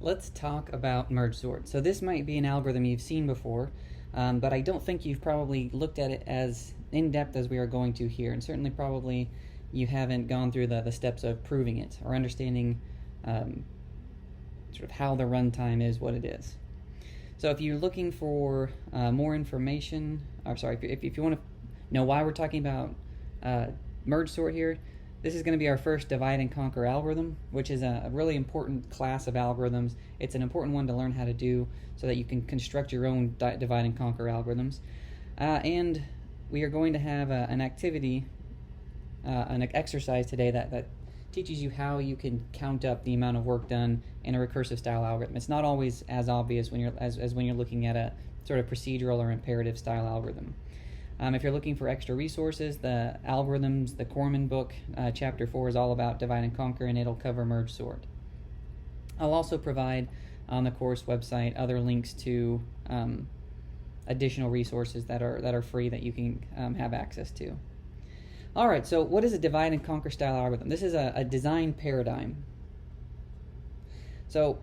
Let's talk about merge sort. So this might be an algorithm you've seen before, but I don't think you've probably looked at it as in-depth as we are going to here, and certainly probably you haven't gone through the steps of proving it or understanding sort of how the runtime is what it is. So if you're looking for more information, or sorry, if you want to know why we're talking about merge sort here, this is going to be our first divide and conquer algorithm, which is a really important class of algorithms. It's an important one to learn how to do so that you can construct your own divide and conquer algorithms. And we are going to have an activity, an exercise today that teaches you how you can count up the amount of work done in a recursive style algorithm. It's not always as obvious when you're as when you're looking at a sort of procedural or imperative style algorithm. If you're looking for extra resources, the algorithms, the Corman book, chapter 4 is all about divide and conquer, and it'll cover merge sort. I'll also provide on the course website other links to additional resources that are free that you can have access to. All right, so what is a divide and conquer style algorithm? This is a design paradigm. So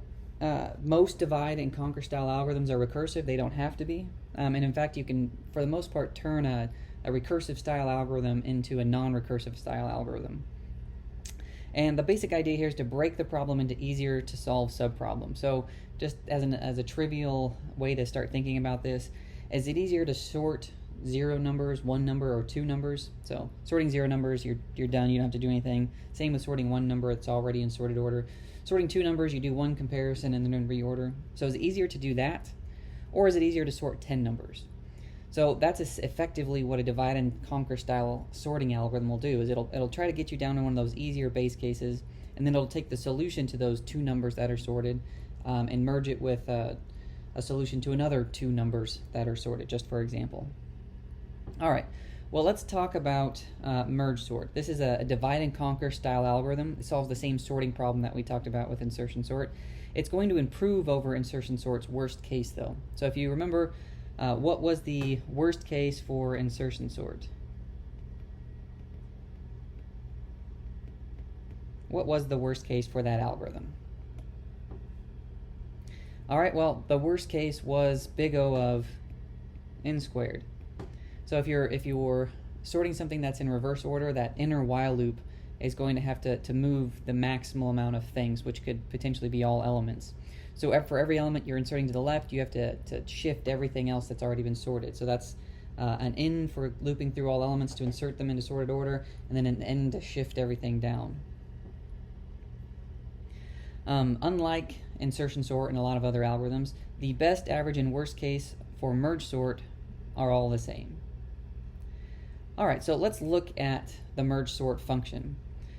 most divide and conquer style algorithms are recursive. They don't have to be. And in fact, you can, for the most part, turn a recursive style algorithm into a non-recursive style algorithm. And the basic idea here is to break the problem into easier to solve subproblems. So just as a trivial way to start thinking about this, is it easier to sort 0 numbers, 1 number, or 2 numbers? So sorting 0 numbers, you're done, you don't have to do anything. Same with sorting 1 number, it's already in sorted order. Sorting 2 numbers, you do 1 comparison and then reorder. So is it easier to do that? Or is it easier to sort 10 numbers? So that's effectively what a divide and conquer style sorting algorithm will do, is it'll try to get you down to one of those easier base cases, and then it'll take the solution to those 2 numbers that are sorted and merge it with a solution to another 2 numbers that are sorted, just for example. All right, well, let's talk about merge sort. This is a divide and conquer style algorithm. It solves the same sorting problem that we talked about with insertion sort. It's going to improve over insertion sort's worst case, though. So if you remember, what was the worst case for insertion sort? What was the worst case for that algorithm? All right, well, the worst case was big O of n squared. So if you're sorting something that's in reverse order, that inner while loop is going to have to move the maximal amount of things, which could potentially be all elements. So for every element you're inserting to the left, you have to shift everything else that's already been sorted. So that's an n for looping through all elements to insert them into sorted order, and then an n to shift everything down. Unlike insertion sort and a lot of other algorithms, the best, average, and worst case for merge sort are all the same. All right, so let's look at the merge sort function.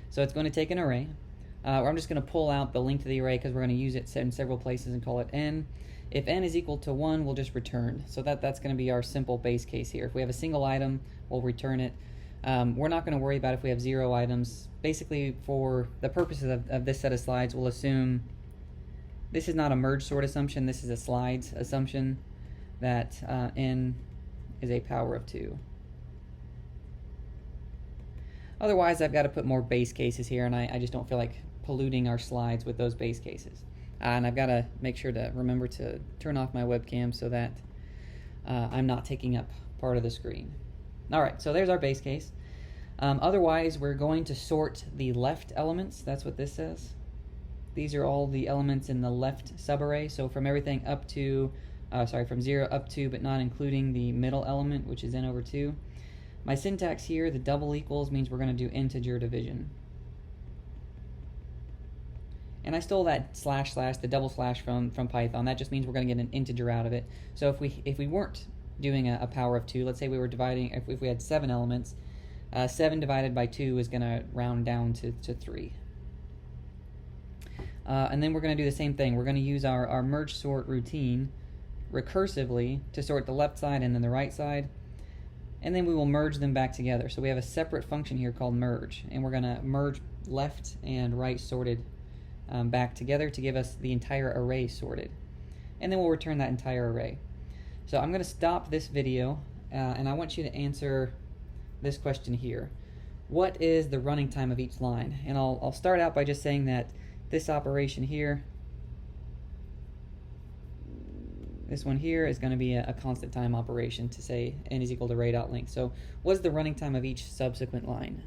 So it's going to take an array. I'm just going to pull out the link to the array because we're going to use it in several places and call it n. If n is equal to 1, we'll just return. So that's going to be our simple base case here. If we have a single item, we'll return it. We're not going to worry about if we have 0 items. Basically, for the purposes of this set of slides, we'll assume this is not a merge sort assumption. This is a slides assumption that n is a power of 2. Otherwise, I've got to put more base cases here, and I just don't feel like polluting our slides with those base cases. And I've got to make sure to remember to turn off my webcam so that I'm not taking up part of the screen. All right, so there's our base case. Otherwise, we're going to sort the left elements. That's what this says. These are all the elements in the left subarray. So from everything up to, from 0 up to, but not including the middle element, which is n over 2. My syntax here, the double equals, means we're going to do integer division. And I stole that // the double slash from Python. That just means we're going to get an integer out of it. So if we weren't doing a power of 2, let's say we were dividing, if we had 7 elements, 7 divided by 2 is going to round down to 3. And then we're going to do the same thing. We're going to use our merge sort routine recursively to sort the left side and then the right side. And then we will merge them back together. So we have a separate function here called merge, and we're going to merge left and right sorted back together to give us the entire array sorted. And then we'll return that entire array. So I'm going to stop this video, and I want you to answer this question here. What is the running time of each line? And I'll start out by just saying that this operation here This one here is going to be a constant time operation to say n is equal to ray dot length. So what is the running time of each subsequent line?